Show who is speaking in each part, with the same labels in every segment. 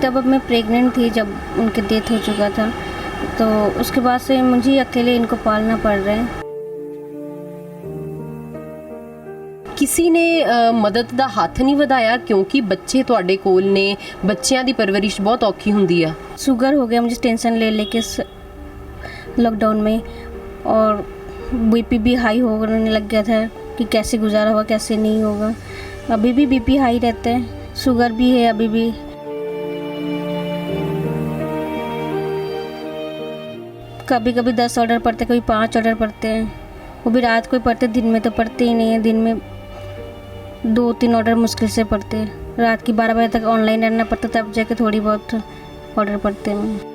Speaker 1: तब अब मैं प्रेग्नेंट थी जब उनकी डेथ हो चुका था, तो उसके बाद से मुझे अकेले इनको पालना पड़ रहा है।
Speaker 2: किसी ने मदद ਦਾ ਹੱਥ ਨਹੀਂ ਵਧਾਇਆ क्योंकि ਬੱਚੇ ਤੁਹਾਡੇ ਕੋਲ ने ਬੱਚਿਆਂ ਦੀ ਪਰਵਰਿਸ਼ बहुत ਔਖੀ ਹੁੰਦੀ ਆ।
Speaker 1: शुगर हो गया मुझे टेंशन ले लेके लॉकडाउन में, और बीपी भी हाई होने लग गया था कि कैसे गुजारा होगा कैसे नहीं होगा। अभी भी बीपी हाई रहता है, शुगर भी है अभी भी। कभी कभी 10 ऑर्डर पड़ते, कभी 5 ऑर्डर पड़ते हैं, वो भी रात को ही पड़ते, दिन में तो पड़ते ही नहीं है। दिन में 2-3 ऑर्डर मुश्किल से पड़ते हैं, रात की 12 बजे तक ऑनलाइन रहना पड़ता, तब जाके थोड़ी बहुत ऑर्डर पड़ते हैं।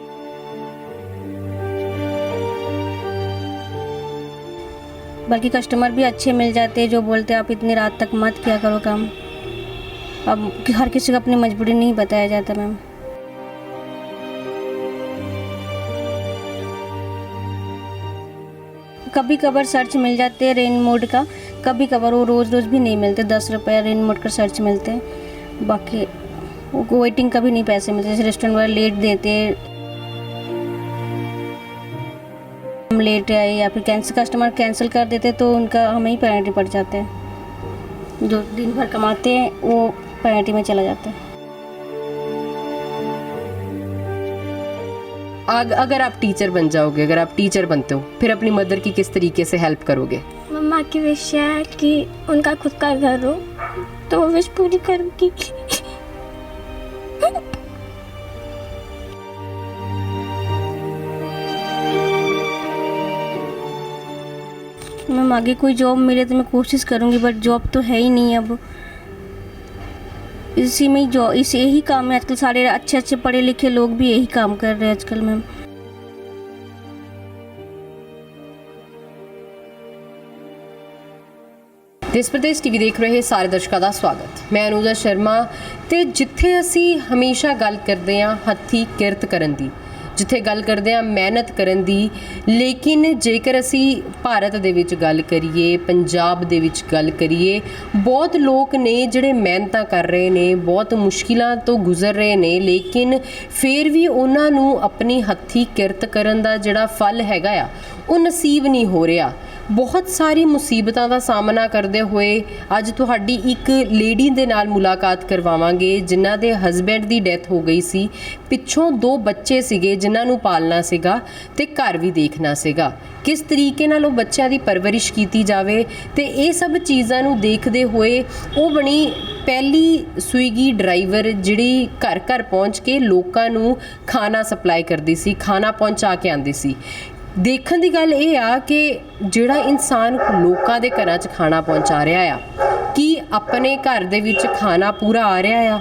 Speaker 1: बल्कि कस्टमर भी अच्छे मिल जाते हैं जो बोलते हैं आप इतनी रात तक मत किया करो काम। अब हर किसी को अपनी मजबूरी नहीं बताया जाता मैम। कभी कभार सर्च मिल जाते हैं रेन मोड का, कभी कभार वो रोज़ भी नहीं मिलते। 10 रुपये रेन मोड का सर्च मिलते हैं, बाकी वो वेटिंग का भी नहीं पैसे मिलते। जैसे रेस्टोरेंट वाले लेट देते हैं, हम लेट आए या फिर कस्टमर कैंसिल कर देते तो उनका हमें ही पेनल्टी पड़ जाते हैं। जो दिन भर कमाते हैं वो पेनल्टी में चला जाता है।
Speaker 2: अगर आप टीचर बन जाओगे, अगर आप टीचर बनते हो, फिर अपनी मदर की किस तरीके से हेल्प करोगे?
Speaker 3: मम्मा की विश है कि उनका खुद का घर हो, तो वो विश पूरी करूँगी।
Speaker 1: मैम आगे कोई जॉब मिले तो मैं कोशिश करूँगी, बट जॉब तो है ही नहीं अब। इसी में इसे यही काम है आजकल। सारे अच्छे पढ़े लिखे लोग भी यही काम कर रहे हैं आजकल मैम।
Speaker 2: देश प्रदेश टीवी देख रहे ਸਾਰੇ ਦਰਸ਼ਕਾਂ ਦਾ ਸਵਾਗਤ। ਮੈਂ ਅਨੂਜਾ ਸ਼ਰਮਾ ਤੇ ਜਿੱਥੇ ਅਸੀਂ ਹਮੇਸ਼ਾ ਗੱਲ ਕਰਦੇ ਹਾਂ ਹੱਥੀਂ ਕਿਰਤ ਕਰਨ ਦੀ, ਜਿੱਥੇ ਗੱਲ ਕਰਦੇ ਹਾਂ ਮਿਹਨਤ ਕਰਨ ਦੀ, ਲੇਕਿਨ ਜੇਕਰ ਅਸੀਂ ਭਾਰਤ ਦੇ ਵਿੱਚ ਗੱਲ ਕਰੀਏ, ਪੰਜਾਬ ਦੇ ਵਿੱਚ ਗੱਲ ਕਰੀਏ, ਬਹੁਤ ਲੋਕ ਨੇ ਜਿਹੜੇ ਮਿਹਨਤਾਂ ਕਰ ਰਹੇ ਨੇ, ਬਹੁਤ ਮੁਸ਼ਕਿਲਾਂ ਤੋਂ ਗੁਜ਼ਰ ਰਹੇ ਨੇ, ਲੇਕਿਨ ਫਿਰ ਵੀ ਉਹਨਾਂ ਨੂੰ ਆਪਣੀ ਹੱਥੀਂ ਕਿਰਤ ਕਰਨ ਦਾ ਜਿਹੜਾ ਫਲ ਹੈਗਾ ਆ ਉਹ ਨਸੀਬ ਨਹੀਂ ਹੋ ਰਿਹਾ। ਬਹੁਤ ਸਾਰੀ ਮੁਸੀਬਤਾਂ ਦਾ ਸਾਹਮਣਾ ਕਰਦੇ ਹੋਏ ਅੱਜ ਤੁਹਾਡੀ ਇੱਕ ਲੇਡੀ ਦੇ ਨਾਲ ਮੁਲਾਕਾਤ ਕਰਵਾਵਾਂਗੇ ਜਿਨ੍ਹਾਂ ਦੇ ਹਸਬੈਂਡ ਦੀ ਡੈਥ ਹੋ ਗਈ ਸੀ। ਪਿੱਛੋਂ 2 ਬੱਚੇ ਸੀਗੇ ਜਿਨ੍ਹਾਂ ਨੂੰ ਪਾਲਣਾ ਸੀਗਾ ਤੇ ਘਰ ਵੀ ਦੇਖਣਾ ਸੀਗਾ। ਕਿਸ ਤਰੀਕੇ ਨਾਲ ਉਹ ਬੱਚਿਆਂ ਦੀ ਪਰਵਰਿਸ਼ ਕੀਤੀ ਜਾਵੇ ਤੇ ਇਹ ਸਭ ਚੀਜ਼ਾਂ ਨੂੰ ਦੇਖਦੇ ਹੋਏ ਉਹ ਬਣੀ ਪਹਿਲੀ ਸਵੀਗੀ ਡਰਾਈਵਰ ਜਿਹੜੀ ਘਰ ਘਰ ਪਹੁੰਚ ਕੇ ਲੋਕਾਂ ਨੂੰ ਖਾਣਾ ਸਪਲਾਈ ਕਰਦੀ ਸੀ, ਖਾਣਾ ਪਹੁੰਚਾ ਕੇ ਆਉਂਦੀ ਸੀ। ਦੇਖਣ ਦੀ ਗੱਲ ਇਹ ਆ ਕਿ ਜਿਹੜਾ ਇਨਸਾਨ ਲੋਕਾਂ ਦੇ ਘਰਾਂ 'ਚ ਖਾਣਾ ਪਹੁੰਚਾ ਰਿਹਾ ਆ, ਕੀ ਆਪਣੇ ਘਰ ਦੇ ਵਿੱਚ ਖਾਣਾ ਪੂਰਾ ਆ ਰਿਹਾ ਆ,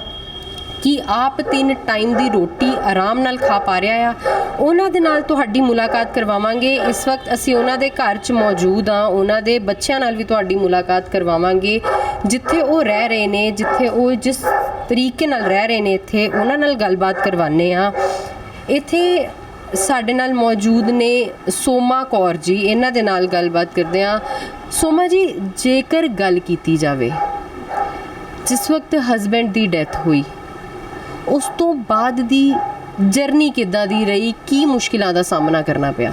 Speaker 2: ਕਿ ਆਪ 3 ਟਾਈਮ ਦੀ ਰੋਟੀ ਆਰਾਮ ਨਾਲ ਖਾ ਪਾ ਰਿਹਾ ਆ, ਉਹਨਾਂ ਦੇ ਨਾਲ ਤੁਹਾਡੀ ਮੁਲਾਕਾਤ ਕਰਵਾਵਾਂਗੇ। ਇਸ ਵਕਤ ਅਸੀਂ ਉਹਨਾਂ ਦੇ ਘਰ 'ਚ ਮੌਜੂਦ ਹਾਂ, ਉਹਨਾਂ ਦੇ ਬੱਚਿਆਂ ਨਾਲ ਵੀ ਤੁਹਾਡੀ ਮੁਲਾਕਾਤ ਕਰਵਾਵਾਂਗੇ, ਜਿੱਥੇ ਉਹ ਰਹਿ ਰਹੇ ਨੇ, ਜਿੱਥੇ ਉਹ ਜਿਸ ਤਰੀਕੇ ਨਾਲ ਰਹਿ ਰਹੇ ਨੇ, ਇੱਥੇ ਉਹਨਾਂ ਨਾਲ ਗੱਲਬਾਤ ਕਰਵਾਉਂਦੇ ਹਾਂ। ਇੱਥੇ ਸਾਡੇ ਨਾਲ ਮੌਜੂਦ ਨੇ ਸੋਮਾ ਕੌਰ ਜੀ, ਇਹਨਾਂ ਦੇ ਨਾਲ ਗੱਲਬਾਤ ਕਰਦੇ ਹਾਂ। ਸੋਮਾ ਜੀ, ਜੇਕਰ ਗੱਲ ਕੀਤੀ ਜਾਵੇ ਜਿਸ ਵਕਤ ਹਸਬੈਂਡ ਦੀ ਡੈਥ ਹੋਈ ਉਸ ਤੋਂ ਬਾਅਦ ਦੀ ਜਰਨੀ ਕਿੱਦਾਂ ਦੀ ਰਹੀ, ਕੀ ਮੁਸ਼ਕਿਲਾਂ ਦਾ ਸਾਹਮਣਾ ਕਰਨਾ ਪਿਆ?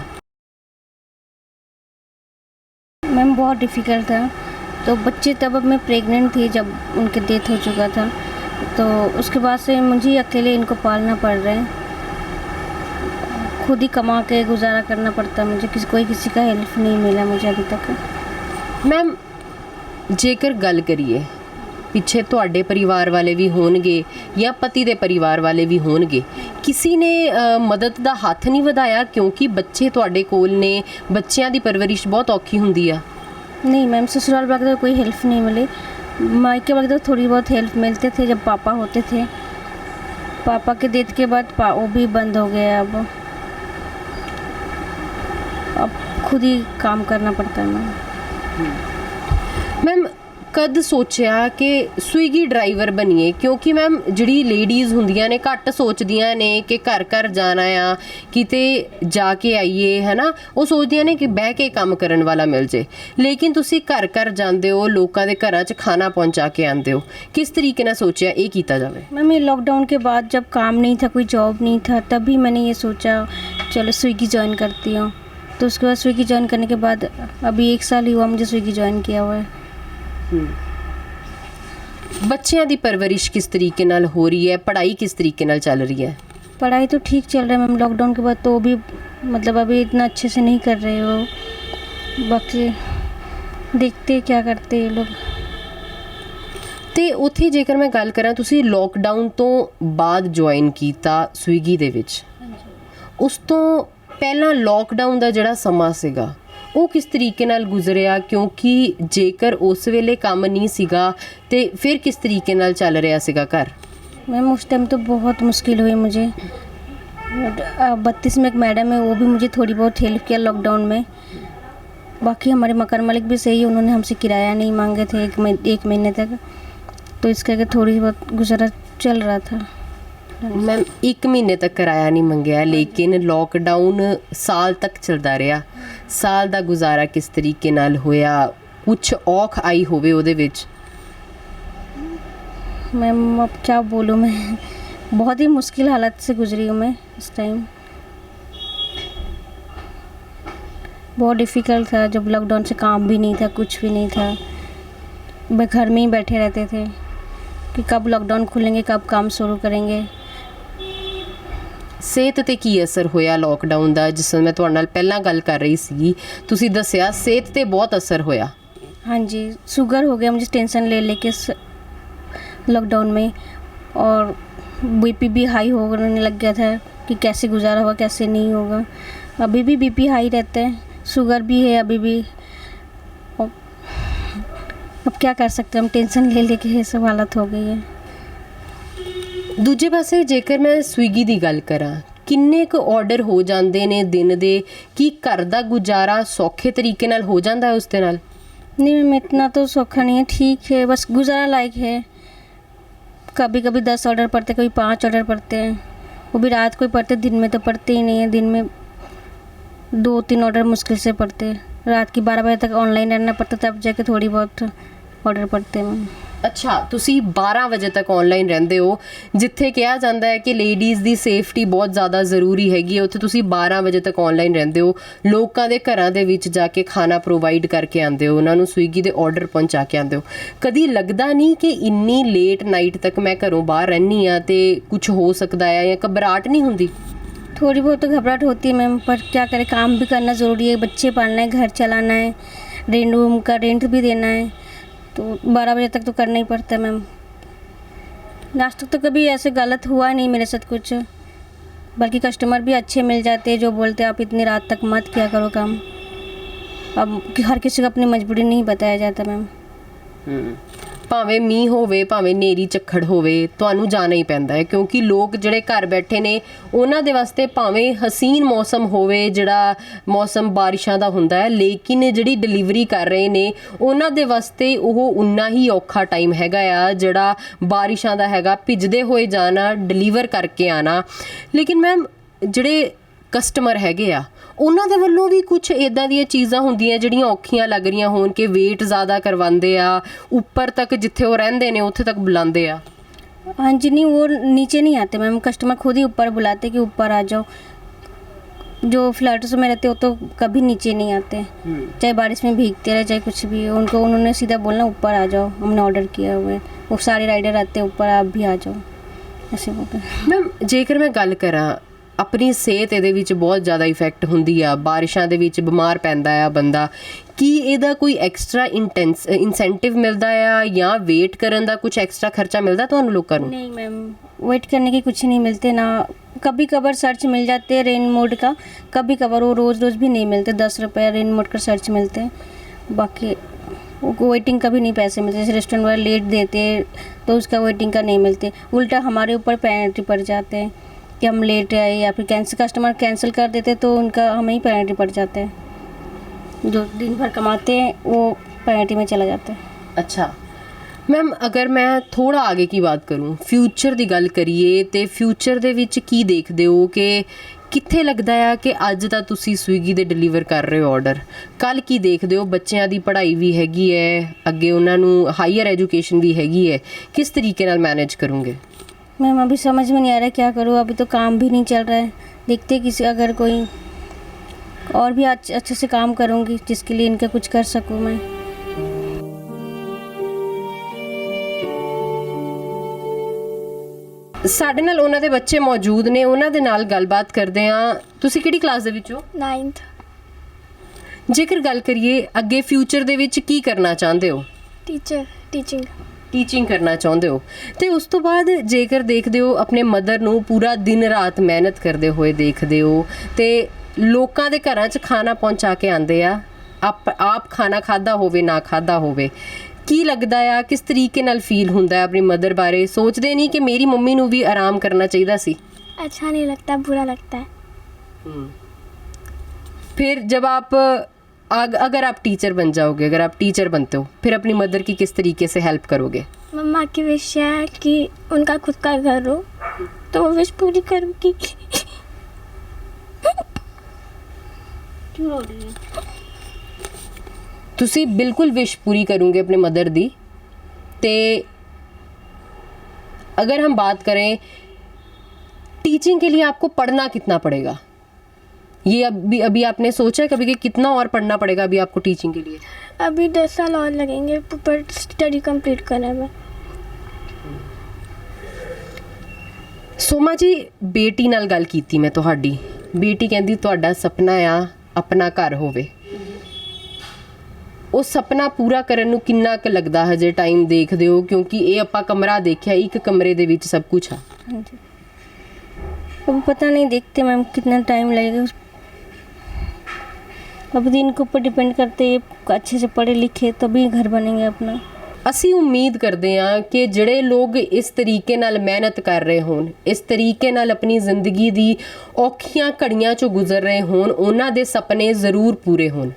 Speaker 1: मैम बहुत डिफ़िकल्ट था। तो बच्चे तब अब मैं प्रेग्नेंट थी जब उनकी डेथ हो चुका था, तो उसके बाद से मुझे अकेले इनको पालना पड़ रहा है। खुद ही कमा के गुजारा करना पड़ता है मुझे, किसी का हेल्प नहीं मिला मुझे अभी तक।
Speaker 2: मैम ਜੇਕਰ ਗੱਲ ਕਰੀਏ ਪਿੱਛੇ ਤੁਹਾਡੇ ਪਰਿਵਾਰ ਵਾਲੇ ਵੀ ਹੋਣਗੇ ਜਾਂ ਪਤੀ ਦੇ ਪਰਿਵਾਰ ਵਾਲੇ ਵੀ ਹੋਣਗੇ, ਕਿਸੇ ਨੇ ਮਦਦ ਦਾ ਹੱਥ ਨਹੀਂ ਵਧਾਇਆ क्योंकि ਬੱਚੇ ਤੁਹਾਡੇ ਕੋਲ ਨੇ, ਬੱਚਿਆਂ ਦੀ ਪਰਵਰਿਸ਼ ਬਹੁਤ ਔਖੀ ਹੁੰਦੀ ਆ?
Speaker 1: नहीं मैम, ससुराल वाले तो कोई हेल्प नहीं मिली। मायके वाले तो थोड़ी बहुत हेल्प मिलते थे जब पापा होते थे। पापा के डेथ के बाद वो भी बंद हो गया। अब खुद ही काम करना पड़ता है मैम।
Speaker 2: मैम ਕਦ ਸੋਚਿਆ ਕਿ ਸਵੀਗੀ ਡਰਾਈਵਰ ਬਣੀਏ? ਕਿਉਂਕਿ ਮੈਮ ਜਿਹੜੀ ਲੇਡੀਜ਼ ਹੁੰਦੀਆਂ ਨੇ ਘੱਟ ਸੋਚਦੀਆਂ ਨੇ ਕਿ ਘਰ ਘਰ ਜਾਣਾ ਆ, ਕਿਤੇ ਜਾ ਕੇ ਆਈਏ, ਹੈ ਨਾ, ਉਹ ਸੋਚਦੀਆਂ ਨੇ ਕਿ ਬਹਿ ਕੇ ਕੰਮ ਕਰਨ ਵਾਲਾ ਮਿਲ ਜੇ, ਲੇਕਿਨ ਤੁਸੀਂ ਘਰ ਘਰ ਜਾਂਦੇ ਹੋ, ਲੋਕਾਂ ਦੇ ਘਰਾਂ 'ਚ ਖਾਣਾ ਪਹੁੰਚਾ ਕੇ ਆਉਂਦੇ ਹੋ। ਕਿਸ ਤਰੀਕੇ ਨਾਲ ਸੋਚਿਆ ਇਹ ਕੀਤਾ जावे?
Speaker 1: मैम ये लॉकडाउन के बाद जब काम नहीं था, कोई जॉब नहीं था, तभी मैंने ये सोचा चलो स्विगी ज्वाइन करती हूँ। तो उसके बाद स्विगी ज्वाइन करने के बाद अभी 1 साल ही हुआ मुझे स्विगी ज्वाइन किया हुआ है।
Speaker 2: ਬੱਚਿਆਂ ਦੀ ਪਰਵਰਿਸ਼ ਕਿਸ ਤਰੀਕੇ ਨਾਲ ਹੋ ਰਹੀ ਹੈ? ਪੜ੍ਹਾਈ ਕਿਸ ਤਰੀਕੇ ਨਾਲ ਚੱਲ ਰਹੀ ਹੈ?
Speaker 1: पढ़ाई तो ठीक चल रहा है मैम, लॉकडाउन के बाद तो भी मतलब अभी इतना अच्छे से नहीं कर रहे हो, बाकी देखते क्या करते ये लोग।
Speaker 2: ਤੇ ਉੱਥੇ ਜੇਕਰ ਮੈਂ ਗੱਲ ਕਰਾਂ, ਤੁਸੀਂ ਲੋਕਡਾਊਨ ਤੋਂ ਬਾਅਦ ਜੁਆਇਨ ਕੀਤਾ ਸਵੀਗੀ ਦੇ ਵਿੱਚ, ਉਸ ਤੋਂ ਪਹਿਲਾਂ ਲੋਕਡਾਊਨ ਦਾ ਜਿਹੜਾ ਸਮਾਂ ਸੀਗਾ ਉਹ ਕਿਸ ਤਰੀਕੇ ਨਾਲ ਗੁਜ਼ਰਿਆ? ਕਿਉਂਕਿ ਜੇਕਰ ਉਸ ਵੇਲੇ ਕੰਮ ਨਹੀਂ ਸੀਗਾ ਤੇ ਫਿਰ ਕਿਸ ਤਰੀਕੇ ਨਾਲ ਚੱਲ ਰਿਹਾ ਸੀਗਾ ਘਰ?
Speaker 1: मैम उस टाइम तो बहुत मुश्किल हुई मुझे। 32 में एक मैडम है, वो भी मुझे थोड़ी बहुत हेल्प किया लॉकडाउन में। बाकी हमारे मकान मालिक भी सही है, उन्होंने हमसे किराया नहीं मांगे थे एक महीने तक, तो इस करके थोड़ी बहुत गुजारा चल रहा था।
Speaker 2: मैम 1 ਮਹੀਨੇ ਤੱਕ ਕਿਰਾਇਆ ਨਹੀਂ ਮੰਗਿਆ, ਲੇਕਿਨ ਲੋਕਡਾਊਨ ਸਾਲ ਤੱਕ ਚੱਲਦਾ ਰਿਹਾ। ਸਾਲ ਦਾ ਗੁਜ਼ਾਰਾ ਕਿਸ ਤਰੀਕੇ ਨਾਲ ਹੋਇਆ? ਕੁਛ ਔਖ ਆਈ ਹੋਵੇ ਉਹਦੇ ਵਿੱਚ?
Speaker 1: मैम अब क्या बोलूँ मैं, बहुत ही मुश्किल हालत से गुजरी हूँ मैं इस टाइम। बहुत डिफ़िकल्ट था जब लॉकडाउन से काम भी नहीं था, कुछ भी नहीं था, मैं घर में ही बैठे रहते थे कि कब लॉकडाउन खुलेंगे, कब काम शुरू करेंगे।
Speaker 2: ਸਿਹਤ 'ਤੇ ਕੀ ਅਸਰ ਹੋਇਆ ਲੋਕਡਾਊਨ ਦਾ? ਜਿਸ ਤਰ੍ਹਾਂ ਮੈਂ ਤੁਹਾਡੇ ਨਾਲ ਪਹਿਲਾਂ ਗੱਲ ਕਰ ਰਹੀ ਸੀ, ਤੁਸੀਂ ਦੱਸਿਆ ਸਿਹਤ 'ਤੇ ਬਹੁਤ ਅਸਰ ਹੋਇਆ।
Speaker 1: हाँ जी, शुगर हो गया मुझे टेंशन ले लेके लॉकडाउन में, और बीपी भी हाई होने लग गया था कि कैसे गुजारा होगा कैसे नहीं होगा। अभी भी बीपी हाई रहता है, शुगर भी है अभी भी। अब क्या कर सकते हैं, हम टेंशन ले लेके ये सब हालत हो गई है।
Speaker 2: ਦੂਜੇ ਪਾਸੇ ਜੇਕਰ ਮੈਂ ਸਵੀਗੀ ਦੀ ਗੱਲ ਕਰਾਂ, ਕਿੰਨੇ ਕੁ ਆਰਡਰ ਹੋ ਜਾਂਦੇ ਨੇ ਦਿਨ ਦੇ? ਕੀ ਘਰ ਦਾ ਗੁਜ਼ਾਰਾ ਸੌਖੇ ਤਰੀਕੇ ਨਾਲ ਹੋ ਜਾਂਦਾ ਹੈ ਉਸ ਦੇ ਨਾਲ?
Speaker 1: नहीं मैम इतना तो सौखा नहीं है, ठीक है, बस गुजारा लायक है। कभी कभी 10 ऑर्डर पड़ते, कभी 5 ऑर्डर पड़ते हैं, वो भी रात को ही पड़ते, दिन में तो पड़ते ही नहीं है। दिन में 2-3 ऑर्डर मुश्किल से पड़ते हैं, रात की 12 बजे तक ऑनलाइन रहना पड़ता, तब जाके थोड़ी बहुत ऑर्डर पड़ते हैं।
Speaker 2: ਅੱਛਾ, ਤੁਸੀਂ 12 ਵਜੇ ਤੱਕ ਆਨਲਾਈਨ ਰਹਿੰਦੇ ਹੋ, ਜਿੱਥੇ ਕਿਹਾ ਜਾਂਦਾ ਹੈ ਕਿ ਲੇਡੀਜ਼ ਦੀ ਸੇਫਟੀ ਬਹੁਤ ਜ਼ਿਆਦਾ ਜ਼ਰੂਰੀ ਹੈਗੀ ਹੈ, ਉੱਥੇ ਤੁਸੀਂ 12 ਵਜੇ ਤੱਕ ਆਨਲਾਈਨ ਰਹਿੰਦੇ ਹੋ, ਲੋਕਾਂ ਦੇ ਘਰਾਂ ਦੇ ਵਿੱਚ ਜਾ ਕੇ ਖਾਣਾ ਪ੍ਰੋਵਾਈਡ ਕਰਕੇ ਆਉਂਦੇ ਹੋ, ਉਹਨਾਂ ਨੂੰ ਸਵੀਗੀ ਦੇ ਆਰਡਰ ਪਹੁੰਚਾ ਕੇ ਆਉਂਦੇ ਹੋ। ਕਦੀ ਲੱਗਦਾ ਨਹੀਂ ਕਿ ਇੰਨੀ ਲੇਟ ਨਾਈਟ ਤੱਕ ਮੈਂ ਘਰੋਂ ਬਾਹਰ ਰਹਿੰਦੀ ਹਾਂ ਤੇ ਕੁਝ ਹੋ ਸਕਦਾ ਹੈ, ਜਾਂ घबराहट नहीं होती?
Speaker 1: थोड़ी बहुत तो घबराहट होती है मैम, पर क्या करें, काम भी करना ज़रूरी है, बच्चे पालना है, घर चलाना है, रूम का रेंट भी देना है, तो 12 बजे तक तो करना ही पड़ता है मैम। आज तक तो कभी ऐसे गलत हुआ नहीं मेरे साथ कुछ, बल्कि कस्टमर भी अच्छे मिल जाते हैं जो बोलते हैं आप इतनी रात तक मत किया करो काम। अब हर किसी को अपनी मजबूरी नहीं बताया जाता मैम।
Speaker 2: ਭਾਵੇਂ ਮੀਂਹ ਹੋਵੇ, ਭਾਵੇਂ ਨੇਰੀ ਝੱਖੜ ਹੋਵੇ, ਤੁਹਾਨੂੰ ਜਾਣਾ ਹੀ ਪੈਂਦਾ ਹੈ, ਕਿਉਂਕਿ ਲੋਕ ਜਿਹੜੇ ਘਰ ਬੈਠੇ ਨੇ ਉਹਨਾਂ ਦੇ ਵਾਸਤੇ ਭਾਵੇਂ ਹਸੀਨ ਮੌਸਮ ਹੋਵੇ, ਜਿਹੜਾ ਮੌਸਮ ਬਾਰਿਸ਼ਾਂ ਦਾ ਹੁੰਦਾ ਹੈ, ਲੇਕਿਨ ਜਿਹੜੀ ਡਿਲੀਵਰੀ ਕਰ ਰਹੇ ਨੇ ਉਹਨਾਂ ਦੇ ਵਾਸਤੇ ਉਹ ਉਨਾ ਹੀ ਔਖਾ ਟਾਈਮ ਹੈਗਾ ਆ ਜਿਹੜਾ ਬਾਰਿਸ਼ਾਂ ਦਾ ਹੈਗਾ, ਭਿੱਜਦੇ ਹੋਏ ਜਾਣਾ, ਡਿਲੀਵਰ ਕਰਕੇ ਆਉਣਾ। ਲੇਕਿਨ ਮੈਮ ਜਿਹੜੇ ਕਸਟਮਰ ਹੈਗੇ ਆ ਉਹਨਾਂ ਦੇ ਵੱਲੋਂ ਵੀ ਕੁਝ ਇੱਦਾਂ ਦੀਆਂ ਚੀਜ਼ਾਂ ਹੁੰਦੀਆਂ ਜਿਹੜੀਆਂ ਔਖੀਆਂ ਲੱਗ ਰਹੀਆਂ ਹੋਣ, ਕਿ ਵੇਟ ਜ਼ਿਆਦਾ ਕਰਵਾਉਂਦੇ ਆ, ਉੱਪਰ ਤੱਕ ਜਿੱਥੇ ਉਹ ਰਹਿੰਦੇ ਨੇ ਉੱਥੇ ਤੱਕ ਬੁਲਾਉਂਦੇ ਆ?
Speaker 1: हाँ जी, नहीं वो नीचे नहीं आते मैम, कस्टमर खुद ही ऊपर बुलाते कि ऊपर आ जाओ। जो फ्लैट्स में रहते हो तो कभी नीचे नहीं आते, चाहे बारिश में भीगते रहे चाहे कुछ भी, उनको उन्होंने सीधा बोलना ऊपर आ जाओ, हमने ऑर्डर किया हुआ है। वो सारे राइडर आते हैं ऊपर, आप भी आ जाओ, ऐसे बोलते।
Speaker 2: ਮੈਮ ਜੇਕਰ ਮੈਂ ਗੱਲ ਕਰਾਂ, ਆਪਣੀ ਸਿਹਤ ਇਹਦੇ ਵਿੱਚ ਬਹੁਤ ਜ਼ਿਆਦਾ ਇਫੈਕਟ ਹੁੰਦੀ ਆ, ਬਾਰਿਸ਼ਾਂ ਦੇ ਵਿੱਚ ਬਿਮਾਰ ਪੈਂਦਾ ਆ ਬੰਦਾ, ਕੀ ਇਹਦਾ ਕੋਈ ਐਕਸਟਰਾ ਇਨਸੈਂਟਿਵ ਮਿਲਦਾ ਆ ਜਾਂ ਵੇਟ ਕਰਨ ਦਾ ਕੁਝ ਐਕਸਟਰਾ ਖਰਚਾ ਮਿਲਦਾ ਤੁਹਾਨੂੰ ਲੋਕਾਂ ਨੂੰ?
Speaker 1: नहीं मैम, वेट करने के कुछ नहीं मिलते ना, कभी कभार सर्च मिल जाते हैं रेन मोड का, कभी कभार वो रोज़ रोज़ भी नहीं मिलते, 10 रुपये रेन मोड का सर्च मिलते हैं, बाकी वेटिंग का भी नहीं पैसे मिलते। जैसे रेस्टोरेंट वाले लेट देते तो उसका वेटिंग का नहीं मिलते, उल्टा हमारे ऊपर पेनल्टी पड़ जाते हैं कि हम लेट आए, या फिर कस्टमर कैंसिल कर देते तो उनका हमें ही पेनल्टी पड़ जाता है, जो दिन भर कमाते हैं वो पेनल्टी में चला जाता है।
Speaker 2: ਅੱਛਾ, ਮੈਮ ਅਗਰ ਮੈਂ ਥੋੜਾ ਆਗੇ ਕੀ ਬਾਤ ਕਰੂੰ, ਫਿਊਚਰ ਦੀ ਗੱਲ ਕਰੀਏ ਤੇ ਫਿਊਚਰ ਦੇ ਵਿੱਚ ਕੀ ਦੇਖਦੇ ਹੋ ਕਿ ਕਿੱਥੇ ਲੱਗਦਾ ਆ ਕਿ ਅੱਜ ਤਾਂ ਤੁਸੀਂ ਸਵੀਗੀ ਦੇ ਡਿਲੀਵਰ ਕਰ ਰਹੇ ਹੋ ਆਰਡਰ, ਕੱਲ ਕੀ ਦੇਖਦੇ ਹੋ? ਬੱਚਿਆਂ ਦੀ ਪੜ੍ਹਾਈ ਵੀ ਹੈਗੀ ਹੈ, ਅੱਗੇ ਉਹਨਾਂ ਨੂੰ ਹਾਇਰ ਐਜੂਕੇਸ਼ਨ भी हैगी है, किस तरीके नाल मैनेज करूँगे?
Speaker 1: मैम अभी समझ में नहीं आ रहा क्या करूँ, अभी तो काम भी नहीं चल रहा है। देखते किसी अगर कोई और भी अच्छे से काम करूँगी जिसके लिए इनका कुछ कर सकूँ मैं।
Speaker 2: ਸਾਡੇ ਨਾਲ ਉਹਨਾਂ ਦੇ ਬੱਚੇ ਮੌਜੂਦ ਨੇ, ਉਹਨਾਂ ਦੇ ਨਾਲ ਗੱਲਬਾਤ ਕਰਦੇ ਹਾਂ। ਤੁਸੀਂ ਕਿਹੜੀ ਕਲਾਸ ਦੇ ਵਿੱਚ ਹੋ?
Speaker 3: 9th।
Speaker 2: ਜੇਕਰ ਗੱਲ ਕਰੀਏ ਅੱਗੇ ਫਿਊਚਰ ਦੇ ਵਿੱਚ ਕੀ ਕਰਨਾ ਚਾਹੁੰਦੇ ਹੋ? ਟੀਚਿੰਗ ਕਰਨਾ ਚਾਹੁੰਦੇ ਹੋ ਤੇ ਉਸ ਤੋਂ ਬਾਅਦ ਜੇਕਰ ਦੇਖਦੇ ਹੋ ਆਪਣੇ ਮਦਰ ਨੂੰ ਪੂਰਾ ਦਿਨ ਰਾਤ ਮਿਹਨਤ ਕਰਦੇ ਹੋਏ ਦੇਖਦੇ ਹੋ ਤੇ ਲੋਕਾਂ ਦੇ ਘਰਾਂ 'ਚ ਖਾਣਾ ਪਹੁੰਚਾ ਕੇ ਆਉਂਦੇ ਆ, ਆਪ ਖਾਣਾ ਖਾਦਾ ਹੋਵੇ ਨਾ ਖਾਦਾ ਹੋਵੇ, ਕੀ ਲੱਗਦਾ ਆ ਕਿਸ ਤਰੀਕੇ ਨਾਲ ਫੀਲ ਹੁੰਦਾ ਆਪਣੀ ਮਦਰ ਬਾਰੇ? ਸੋਚਦੇ ਨਹੀਂ ਕਿ ਮੇਰੀ ਮੰਮੀ ਨੂੰ ਵੀ ਆਰਾਮ ਕਰਨਾ ਚਾਹੀਦਾ ਸੀ?
Speaker 3: अच्छा नहीं लगता, बुरा लगता है।
Speaker 2: फिर जब आप अगर आप टीचर बन जाओगे, अगर आप टीचर बनते हो, फिर अपनी मदर की किस तरीके से हेल्प करोगे?
Speaker 3: मम्मा की विश है कि उनका खुद का घर हो, तो वो विश पूरी करूँगी।
Speaker 2: ਤੁਸੀਂ ਬਿਲਕੁਲ ਵਿਸ਼ पूरी करूँगे अपने मदर दी। ते अगर हम बात करें टीचिंग के लिए आपको पढ़ना कितना पड़ेगा, ये अभी आपने सोचा है कभी कि कितना और पढ़ना पड़ेगा अभी आपको टीचिंग के लिए?
Speaker 3: अभी 10 साल और लगेंगे पर स्टडी कंप्लीट करने में।
Speaker 2: सोमा जी, बेटी नाल गल कीती मैं तुहाडी, बेटी कहंदी तुहाडा सपना आ अपना घर होवे, ਉਹ ਸੁਪਨਾ ਪੂਰਾ ਕਰਨ ਨੂੰ ਕਿੰਨਾ ਕੁ ਲੱਗਦਾ ਹਜੇ ਟਾਈਮ ਦੇਖਦੇ ਹੋ? ਕਿਉਂਕਿ ਇਹ ਆਪਾਂ ਕਮਰਾ ਦੇਖਿਆ, ਇੱਕ ਕਮਰੇ ਦੇ ਵਿੱਚ ਸਭ ਕੁਝ ਆ।
Speaker 1: हाँ जी, अभी पता नहीं, देखते मैम कितना टाइम लगेगा। अभी तो इनके ऊपर डिपेंड करते हैं, अच्छे से पढ़े लिखे तभी घर बनेंगे अपना।
Speaker 2: ਅਸੀਂ ਉਮੀਦ ਕਰਦੇ ਹਾਂ ਕਿ ਜਿਹੜੇ ਲੋਕ ਇਸ ਤਰੀਕੇ ਨਾਲ ਮਿਹਨਤ ਕਰ ਰਹੇ ਹੋਣ, ਇਸ ਤਰੀਕੇ ਨਾਲ ਆਪਣੀ ਜ਼ਿੰਦਗੀ ਦੀ ਔਖੀਆਂ ਘੜੀਆਂ 'ਚੋਂ ਗੁਜ਼ਰ ਰਹੇ ਹੋਣ, ਉਹਨਾਂ ਦੇ ਸੁਪਨੇ ਜ਼ਰੂਰ ਪੂਰੇ ਹੋਣ।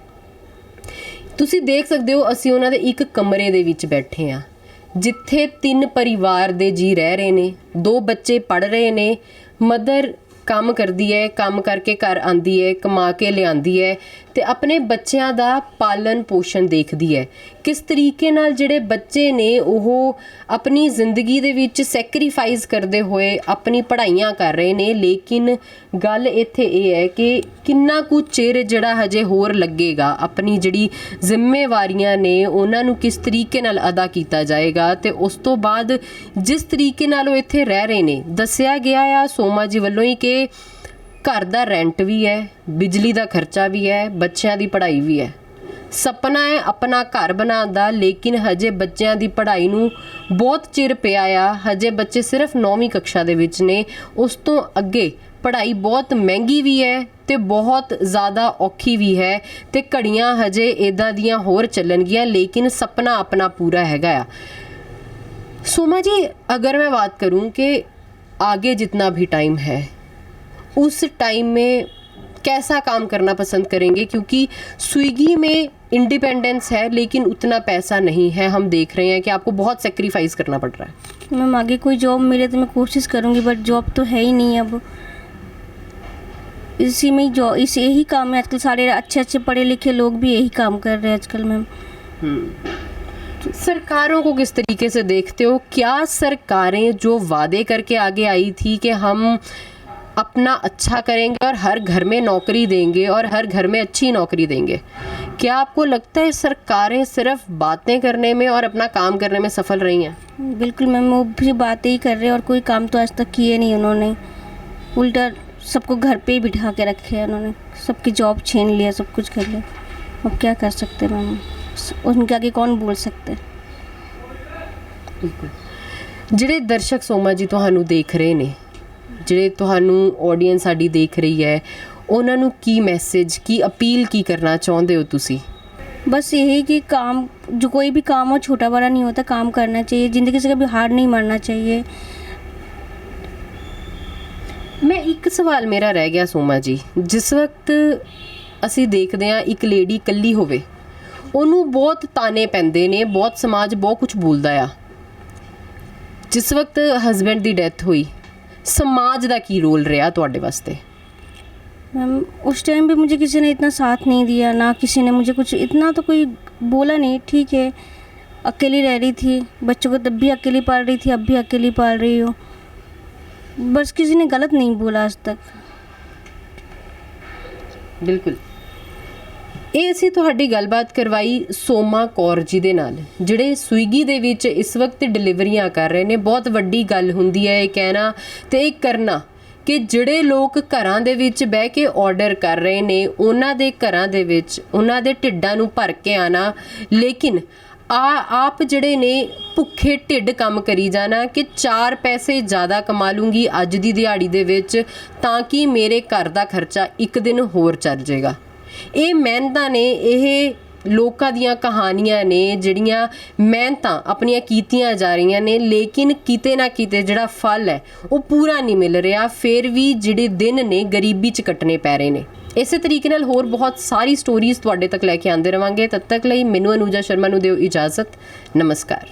Speaker 2: ਤੁਸੀਂ ਦੇਖ ਸਕਦੇ ਹੋ ਅਸੀਂ ਉਹਨਾਂ ਦੇ ਇੱਕ ਕਮਰੇ ਦੇ ਵਿੱਚ ਬੈਠੇ ਹਾਂ ਜਿੱਥੇ 3 ਪਰਿਵਾਰ ਦੇ ਜੀ ਰਹਿ ਰਹੇ ਨੇ, 2 ਬੱਚੇ ਪੜ੍ਹ ਰਹੇ ਨੇ, ਮਦਰ ਕੰਮ ਕਰਦੀ ਹੈ, ਕੰਮ ਕਰਕੇ ਘਰ ਆਂਦੀ ਹੈ, ਕਮਾ ਕੇ ਲਿਆਂਦੀ ਹੈ ਤੇ ਆਪਣੇ ਬੱਚਿਆਂ ਦਾ ਪਾਲਣ ਪੋਸ਼ਣ ਦੇਖਦੀ ਹੈ। ਕਿਸ ਤਰੀਕੇ ਨਾਲ ਜਿਹੜੇ ਬੱਚੇ ਨੇ ਉਹ ਆਪਣੀ ਜ਼ਿੰਦਗੀ ਦੇ ਵਿੱਚ ਸੈਕਰੀਫਾਈਸ ਕਰਦੇ ਹੋਏ ਆਪਣੀ ਪੜ੍ਹਾਈਆਂ ਕਰ ਰਹੇ ਨੇ। ਲੇਕਿਨ ਗੱਲ ਇੱਥੇ ਇਹ ਹੈ ਕਿ ਕਿੰਨਾ ਕੁ ਚਿਰ ਜਿਹੜਾ ਹਜੇ ਹੋਰ ਲੱਗੇਗਾ, ਆਪਣੀ ਜਿਹੜੀ ਜ਼ਿੰਮੇਵਾਰੀਆਂ ਨੇ ਉਹਨਾਂ ਨੂੰ ਕਿਸ ਤਰੀਕੇ ਨਾਲ ਅਦਾ ਕੀਤਾ ਜਾਏਗਾ ਤੇ ਉਸ ਤੋਂ ਬਾਅਦ ਜਿਸ ਤਰੀਕੇ ਨਾਲ ਉਹ ਇੱਥੇ ਰਹਿ ਰਹੇ ਨੇ, ਦੱਸਿਆ ਗਿਆ ਆ ਸੋਮਾ ਜੀ ਵੱਲੋਂ ਹੀ ਕਿ घर का रेंट भी है, बिजली का खर्चा भी है, बच्चों की पढ़ाई भी है। सपना है अपना घर बनाने का, लेकिन हजे बच्चों की पढ़ाई नूं बहुत चिर पिया आ। हजे बच्चे सिर्फ 9वीं कक्षा दे विच ने, उस तो अगे पढ़ाई बहुत महंगी भी है ते बहुत ज़्यादा औखी भी है ते घड़ियां हजे इदां दियां होर चलणगियां, लेकिन सपना अपना पूरा हैगा आ। सोमा जी, अगर मैं बात करूँ कि आगे जितना भी टाइम है उस टाइम में कैसा काम करना पसंद करेंगे? क्योंकि स्विगी में इंडिपेंडेंस है लेकिन उतना पैसा नहीं है, हम देख रहे हैं कि आपको बहुत सेक्रीफाइस करना पड़ रहा है।
Speaker 1: मैम आगे कोई जॉब मिले तो मैं कोशिश करूँगी, बट जॉब तो है ही नहीं अब। इसी में ही इस यही काम है आजकल, सारे अच्छे पढ़े लिखे लोग भी यही काम कर रहे हैं आजकल मैम।
Speaker 2: सरकारों को किस तरीके से देखते हो? क्या सरकारें जो वादे करके आगे आई थी कि हम अपना अच्छा करेंगे और हर घर में नौकरी देंगे और हर घर में अच्छी नौकरी देंगे, क्या आपको लगता है सरकारें सिर्फ बातें करने में और अपना काम करने में सफल रही हैं?
Speaker 1: बिल्कुल मैम, वो भी बातें ही कर रहे हैं और कोई काम तो आज तक किए नहीं उन्होंने। उल्टा सबको घर पे ही बिठा के रखे हैं उन्होंने, सबकी जॉब छीन लिया, सब कुछ कर लिया। अब क्या कर सकते मैम, उनके आगे कौन बोल सकते।
Speaker 2: ਜਿਹੜੇ ਦਰਸ਼ਕ ਸੋਮਾ ਜੀ ਤੁਹਾਨੂੰ ਦੇਖ ਰਹੇ ਨੇ, ਜਿਹੜੇ ਤੁਹਾਨੂੰ ਆਡੀਅנס ਸਾਡੀ ਦੇਖ ਰਹੀ ਹੈ, ਉਹਨਾਂ ਨੂੰ ਕੀ ਮੈਸੇਜ, ਕੀ ਅਪੀਲ ਕੀ ਕਰਨਾ ਚਾਹੁੰਦੇ ਹੋ ਤੁਸੀਂ?
Speaker 1: बस यही कि काम, जो कोई भी काम हो छोटा बड़ा नहीं होता, काम करना चाहिए, ज़िंदगी से कभी हार नहीं मानना चाहिए।
Speaker 2: ਮੈਂ ਇੱਕ ਸਵਾਲ ਮੇਰਾ ਰਹਿ ਗਿਆ ਸੋਮਾ ਜੀ, ਜਿਸ ਵਕਤ ਅਸੀਂ ਦੇਖਦੇ ਹਾਂ ਇੱਕ ਲੇਡੀ ਇਕੱਲੀ ਹੋਵੇ, ਉਹਨੂੰ ਬਹੁਤ ਤਾਨੇ ਪੈਂਦੇ ਨੇ, ਬਹੁਤ ਸਮਾਜ ਬਹੁਤ ਕੁਝ ਬੋਲਦਾ ਆ। ਜਿਸ ਵਕਤ ਹਸਬੈਂਡ ਦੀ ਡੈਥ ਹੋਈ, ਸਮਾਜ ਦਾ ਕੀ ਰੋਲ ਰਿਹਾ ਤੁਹਾਡੇ ਵਾਸਤੇ?
Speaker 1: मैम उस टाइम भी मुझे किसी ने इतना साथ नहीं दिया, ना किसी ने मुझे कुछ इतना तो कोई बोला नहीं। ठीक है, अकेली रह रही थी, बच्चों को तब भी अकेली पाल रही थी, अब भी अकेली पाल रही हूँ। बस किसी ने गलत नहीं बोला आज तक।
Speaker 2: ਬਿਲਕੁਲ। ਇਹ ਅਸੀਂ ਤੁਹਾਡੀ ਗੱਲਬਾਤ ਕਰਵਾਈ ਸੋਮਾ ਕੌਰ ਜੀ ਦੇ ਨਾਲ, ਜਿਹੜੇ ਸਵੀਗੀ ਦੇ ਵਿੱਚ ਇਸ ਵਕਤ ਡਿਲੀਵਰੀਆਂ ਕਰ ਰਹੇ ਨੇ। ਬਹੁਤ ਵੱਡੀ ਗੱਲ ਹੁੰਦੀ ਹੈ ਇਹ ਕਹਿਣਾ ਤੇ ਇਹ ਕਰਨਾ ਕਿ ਜਿਹੜੇ ਲੋਕ ਘਰਾਂ ਦੇ ਵਿੱਚ ਬਹਿ ਕੇ ਆਰਡਰ ਕਰ ਰਹੇ ਨੇ, ਉਹਨਾਂ ਦੇ ਘਰਾਂ ਦੇ ਵਿੱਚ ਉਹਨਾਂ ਦੇ ਢਿੱਡਾਂ ਨੂੰ ਭਰ ਕੇ ਆਣਾ, ਲੇਕਿਨ ਆਪ ਜਿਹੜੇ ਨੇ ਭੁੱਖੇ ਢਿੱਡ ਕੰਮ ਕਰੀ ਜਾਣਾ ਕਿ 4 ਪੈਸੇ ਜ਼ਿਆਦਾ ਕਮਾ ਲੂੰਗੀ ਅੱਜ ਦੀ ਦਿਹਾੜੀ ਦੇ ਵਿੱਚ ਤਾਂ ਕਿ ਮੇਰੇ ਘਰ ਦਾ ਖਰਚਾ ਇੱਕ ਦਿਨ ਹੋਰ ਚੱਲ ਜਾਏਗਾ। ਇਹ ਮਿਹਨਤਾਂ ਨੇ, ਇਹ ਲੋਕਾਂ ਦੀਆਂ ਕਹਾਣੀਆਂ ਨੇ ਜਿਹੜੀਆਂ ਮਿਹਨਤਾਂ ਆਪਣੀਆਂ ਕੀਤੀਆਂ ਜਾ ਰਹੀਆਂ ਨੇ, ਲੇਕਿਨ ਕਿਤੇ ਨਾ ਕਿਤੇ ਜਿਹੜਾ ਫਲ ਹੈ ਉਹ ਪੂਰਾ ਨਹੀਂ ਮਿਲ ਰਿਹਾ। ਫਿਰ ਵੀ ਜਿਹੜੇ ਦਿਨ ਨੇ ਗਰੀਬੀ 'ਚ ਕੱਟਣੇ ਪੈ ਰਹੇ ਨੇ। ਇਸੇ ਤਰੀਕੇ ਨਾਲ ਹੋਰ ਬਹੁਤ ਸਾਰੀ ਸਟੋਰੀਜ਼ ਤੁਹਾਡੇ ਤੱਕ ਲੈ ਕੇ ਆਉਂਦੇ ਰਵਾਂਗੇ। ਤਦ ਤੱਕ ਲਈ ਮੈਨੂੰ ਅਨੂਜਾ ਸ਼ਰਮਾ ਨੂੰ ਦਿਓ ਇਜਾਜ਼ਤ। ਨਮਸਕਾਰ।